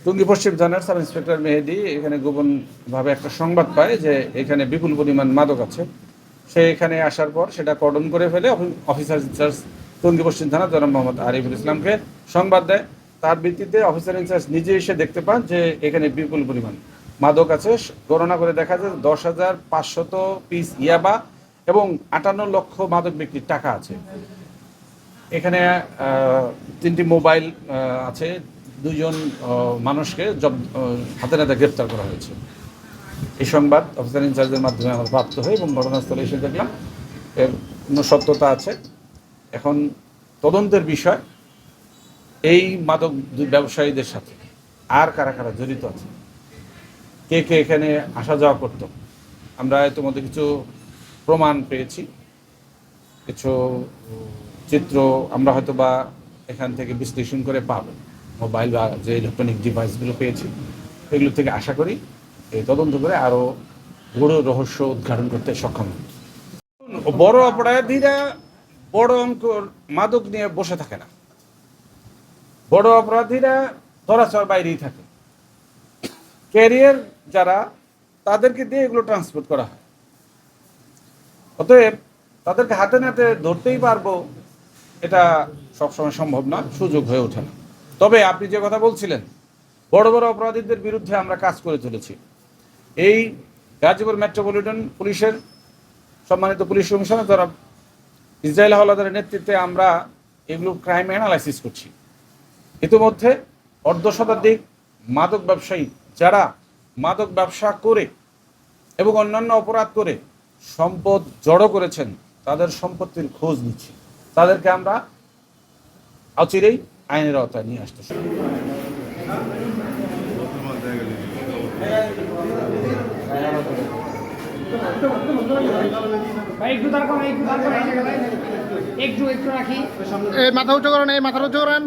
টঙ্গী পশ্চিম থানার sub inspector মেহেদি এখানে গোপনভাবে একটা সংবাদ পায় যে এখানে বিপুল পরিমাণ মাদক আছে। সে এখানে আসার পর সেটা কর্ডন করে ফেলে অফিসার ইনচার্জ টঙ্গী পশ্চিম থানা জনাব মোহাম্মদ আরিফুল ইসলামকে সংবাদ দেয়। তার ভিত্তিতে অফিসার ইনচার্জ নিজে এসে দেখতে পান যে এখানে বিপুল পরিমাণ মাদক আছে। গণনা করে দেখা যায় 10,500 পিস ইয়াবা এবং 58 লক্ষ মাদক বিক্রির টাকা আছে। এখানে 3টি মোবাইল আছে। 2জন মানুষকে হাতে নাতে গ্রেপ্তার করা হয়েছে। এই সংবাদ অফিসার ইনচার্জের মাধ্যমে আমরা প্রাপ্ত হই এবং ঘটনাস্থলে এসে দেখলাম এর সত্যতা আছে। এখন তদন্তের বিষয় এই মাদক ব্যবসায়ীদের সাথে আর কারা কারা জড়িত আছে, কে কে এখানে আসা যাওয়া করত। আমরা ইতিমধ্যে কিছু প্রমাণ পেয়েছি, কিছু চিত্র আমরা হয়তো বা এখান থেকে বিশ্লেষণ করে পাবো। মোবাইল বা যে ইলেকট্রনিক ডিভাইসগুলো পেয়েছি এগুলো থেকে আশা করি এই তদন্ত করে আরও বড় রহস্য উদ্ঘাটন করতে সক্ষম হবে। বড় অপরাধীরা বড় অঙ্কর মাদক নিয়ে বসে থাকে না। বড় অপরাধীরা ধরাছোঁয়ার বাইরেই থাকে। ক্যারিয়ার যারা, তাদেরকে দিয়ে এগুলো ট্রান্সপোর্ট করা হয়। অতএব তাদেরকে হাতে নাতে ধরতেই পারবো এটা সবসময় সম্ভব না, সুযোগ হয়ে ওঠে না। তবে আপনি যে কথা বলছিলেন, বড় বড় অপরাধীদের বিরুদ্ধে আমরা কাজ করে চলেছি। এই গাজীপুর মেট্রোপলিটন পুলিশের সম্মানিত পুলিশ কমিশনার জনাব ইসরাইল হাওলাদারের নেতৃত্বে আমরা এগুলো ক্রাইম অ্যানালাইসিস করছি। ইতিমধ্যে অর্ধশতাধিক মাদক ব্যবসায়ী যারা মাদক ব্যবসা করে এবং অন্যান্য অপরাধ করে সম্পদ জড়ো করেছেন, তাদের সম্পত্তির খোঁজ নিচ্ছি। তাদেরকে আমরা অচিরেই আইনের আওতায় নিয়ে আসতে চাই। মাথা উঁচু করেন, এই মাথা উঁচু করেন,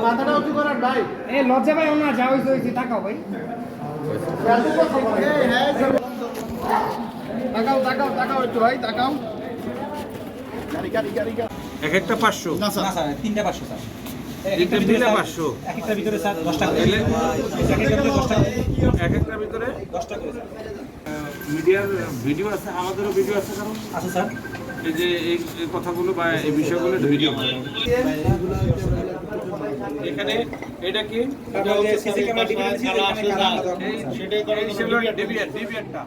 মাথাটা উঁচু করেন ভাই। এই লজ্জা ভাই না যা হইছে তাকাও ভাই, তাকাও তাকাও তাকাও একটু ভাই, তাকাও। এক একটা 500 না স্যার, তিনটা 500 স্যার। একটা ভিতরে 500, এক একটা ভিতরে স্যার 10 টাকা, এলে এক একটা ভিতরে 10 টাকা, এক একটা ভিতরে 10 টাকা করে স্যার। মিডিয়ার ভিডিও আছে, আমাদেরও ভিডিও আছে। কারণ আচ্ছা স্যার, এই যে এই কথাগুলো বা এই বিষয়গুলো ভিডিও এখানে এটা কি সিসি ক্যামেরা ডিভিডি সেটাই করা ডিভিয়েন্টটা